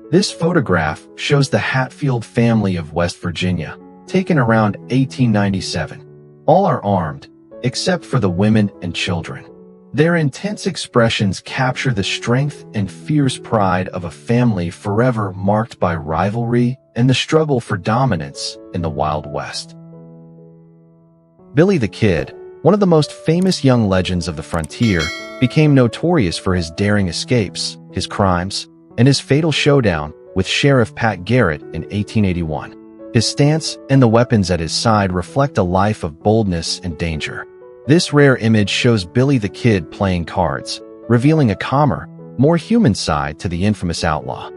This photograph shows the Hatfield family of West Virginia, taken around 1897. All are armed, except for the women and children. Their intense expressions capture the strength and fierce pride of a family forever marked by rivalry and the struggle for dominance in the Wild West. Billy the Kid, one of the most famous young legends of the frontier, became notorious for his daring escapes, his crimes, and his fatal showdown with Sheriff Pat Garrett in 1881. His stance and the weapons at his side reflect a life of boldness and danger. This rare image shows Billy the Kid playing cards, revealing a calmer, more human side to the infamous outlaw.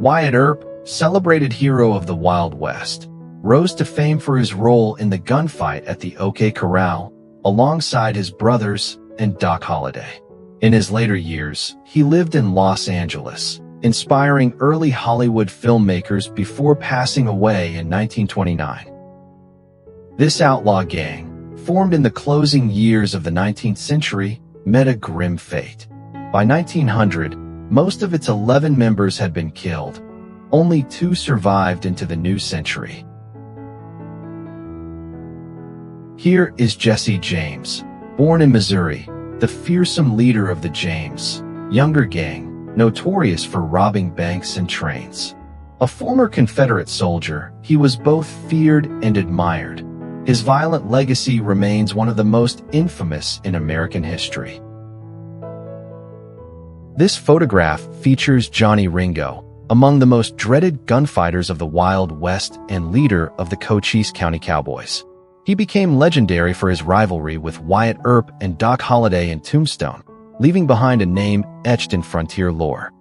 Wyatt Earp, celebrated hero of the Wild West, rose to fame for his role in the gunfight at the OK Corral, alongside his brothers and Doc Holliday. In his later years, he lived in Los Angeles, inspiring early Hollywood filmmakers before passing away in 1929. This outlaw gang, formed in the closing years of the 19th century, met a grim fate. By 1900, most of its 11 members had been killed. Only 2 survived into the new century. Here is Jesse James, born in Missouri, the fearsome leader of the James Younger Gang, notorious for robbing banks and trains. A former Confederate soldier, he was both feared and admired. His violent legacy remains one of the most infamous in American history. This photograph features Johnny Ringo, among the most dreaded gunfighters of the Wild West and leader of the Cochise County Cowboys. He became legendary for his rivalry with Wyatt Earp and Doc Holliday in Tombstone, leaving behind a name etched in frontier lore.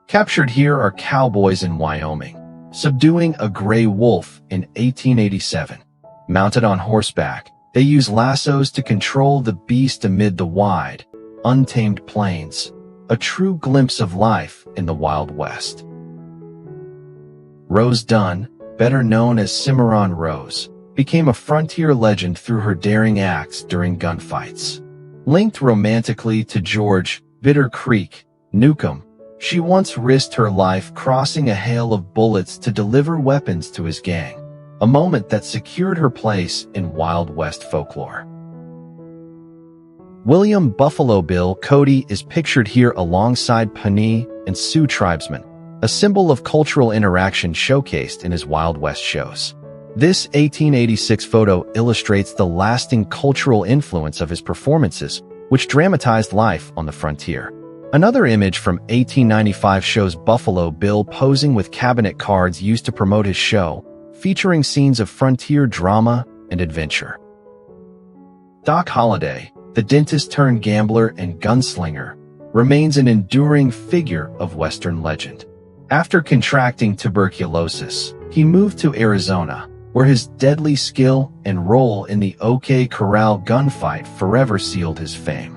Captured here are cowboys in Wyoming, subduing a gray wolf in 1887. Mounted on horseback, they use lassos to control the beast amid the wide, untamed plains, a true glimpse of life in the Wild West. Rose Dunn, better known as Cimarron Rose, became a frontier legend through her daring acts during gunfights. Linked romantically to George Bitter Creek Newcomb, she once risked her life crossing a hail of bullets to deliver weapons to his gang, a moment that secured her place in Wild West folklore. William Buffalo Bill Cody is pictured here alongside Pawnee and Sioux tribesmen, a symbol of cultural interaction showcased in his Wild West shows. This 1886 photo illustrates the lasting cultural influence of his performances, which dramatized life on the frontier. Another image from 1895 shows Buffalo Bill posing with cabinet cards used to promote his show, featuring scenes of frontier drama and adventure. Doc Holliday, the dentist-turned-gambler and gunslinger, remains an enduring figure of Western legend. After contracting tuberculosis, he moved to Arizona, where his deadly skill and role in the OK Corral gunfight forever sealed his fame.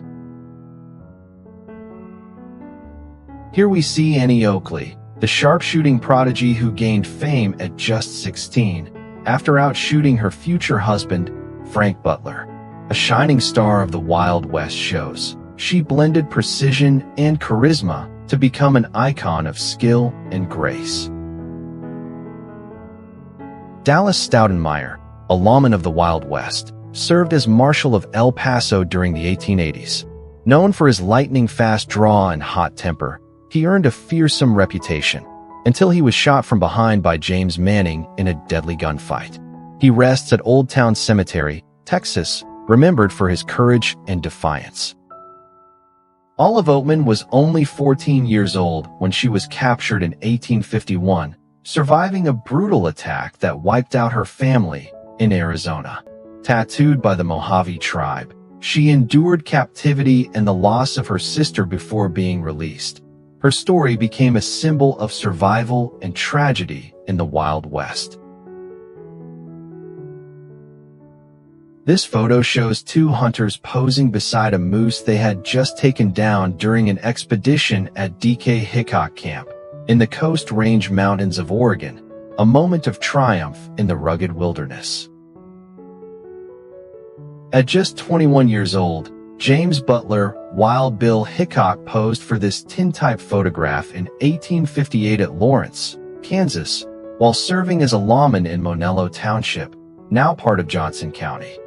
Here we see Annie Oakley, the sharpshooting prodigy who gained fame at just 16, after outshooting her future husband, Frank Butler. A shining star of the Wild West shows, she blended precision and charisma to become an icon of skill and grace. Dallas Stoudenmire, a lawman of the Wild West, served as Marshal of El Paso during the 1880s. Known for his lightning-fast draw and hot temper, he earned a fearsome reputation, until he was shot from behind by James Manning in a deadly gunfight. He rests at Old Town Cemetery, Texas, remembered for his courage and defiance. Olive Oatman was only 14 years old when she was captured in 1851, surviving a brutal attack that wiped out her family in Arizona. Tattooed by the Mojave tribe, she endured captivity and the loss of her sister before being released. Her story became a symbol of survival and tragedy in the Wild West. This photo shows 2 hunters posing beside a moose they had just taken down during an expedition at D.K. Hickok Camp in the Coast Range Mountains of Oregon, a moment of triumph in the rugged wilderness. At just 21 years old, James Butler, Wild Bill Hickok posed for this tintype photograph in 1858 at Lawrence, Kansas, while serving as a lawman in Monello Township, now part of Johnson County.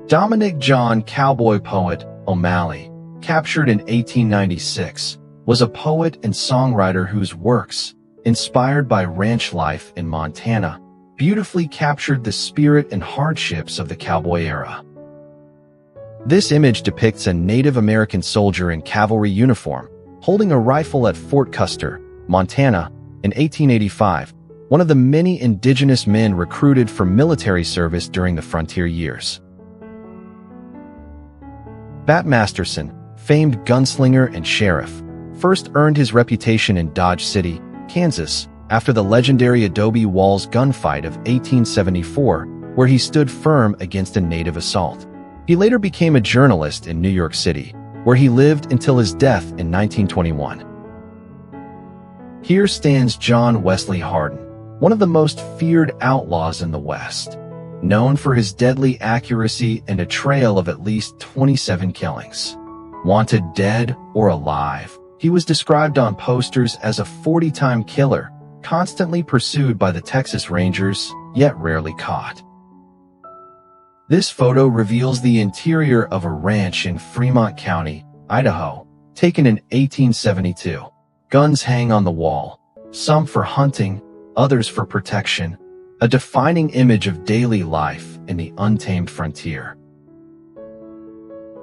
Dominic John Cowboy Poet O'Malley, captured in 1896, was a poet and songwriter whose works, inspired by ranch life in Montana, beautifully captured the spirit and hardships of the cowboy era. This image depicts a Native American soldier in cavalry uniform, holding a rifle at Fort Custer, Montana, in 1885, one of the many indigenous men recruited for military service during the frontier years. Bat Masterson, famed gunslinger and sheriff, first earned his reputation in Dodge City, Kansas, after the legendary Adobe Walls gunfight of 1874, where he stood firm against a native assault. He later became a journalist in New York City, where he lived until his death in 1921. Here stands John Wesley Hardin, one of the most feared outlaws in the West, known for his deadly accuracy and a trail of at least 27 killings. Wanted dead or alive, he was described on posters as a 40-time killer, constantly pursued by the Texas Rangers, yet rarely caught. This photo reveals the interior of a ranch in Fremont County, Idaho, taken in 1872. Guns hang on the wall, some for hunting, others for protection, a defining image of daily life in the untamed frontier.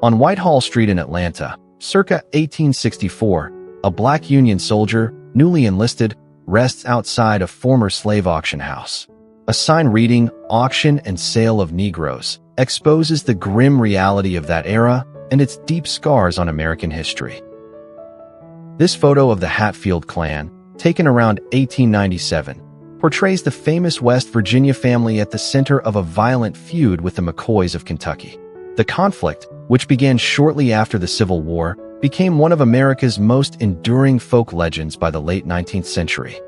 On Whitehall Street in Atlanta, circa 1864, a black Union soldier, newly enlisted, rests outside a former slave auction house. A sign reading, "Auction and Sale of Negroes," exposes the grim reality of that era and its deep scars on American history. This photo of the Hatfield clan, taken around 1897, portrays the famous West Virginia family at the center of a violent feud with the McCoys of Kentucky. The conflict, which began shortly after the Civil War, became one of America's most enduring folk legends by the late 19th century.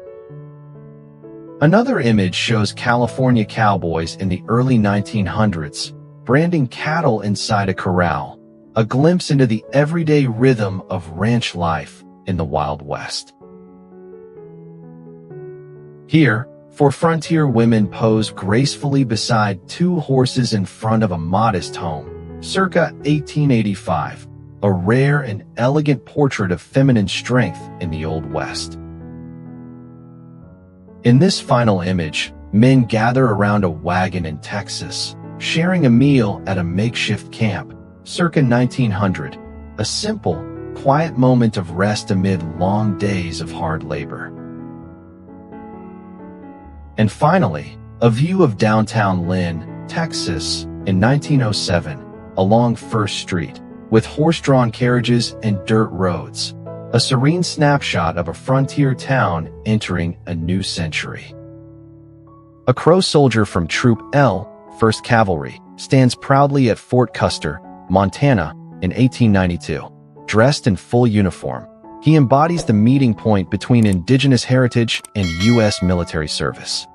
Another image shows California cowboys in the early 1900s, branding cattle inside a corral, a glimpse into the everyday rhythm of ranch life in the Wild West. Here, four frontier women pose gracefully beside two horses in front of a modest home, circa 1885, a rare and elegant portrait of feminine strength in the Old West. In this final image, men gather around a wagon in Texas, sharing a meal at a makeshift camp, circa 1900, a simple, quiet moment of rest amid long days of hard labor. And finally, a view of downtown Lynn, Texas, in 1907, along First Street, with horse-drawn carriages and dirt roads, a serene snapshot of a frontier town entering a new century. A Crow soldier from Troop L, 1st Cavalry, stands proudly at Fort Custer, Montana, in 1892. Dressed in full uniform, he embodies the meeting point between indigenous heritage and U.S. military service.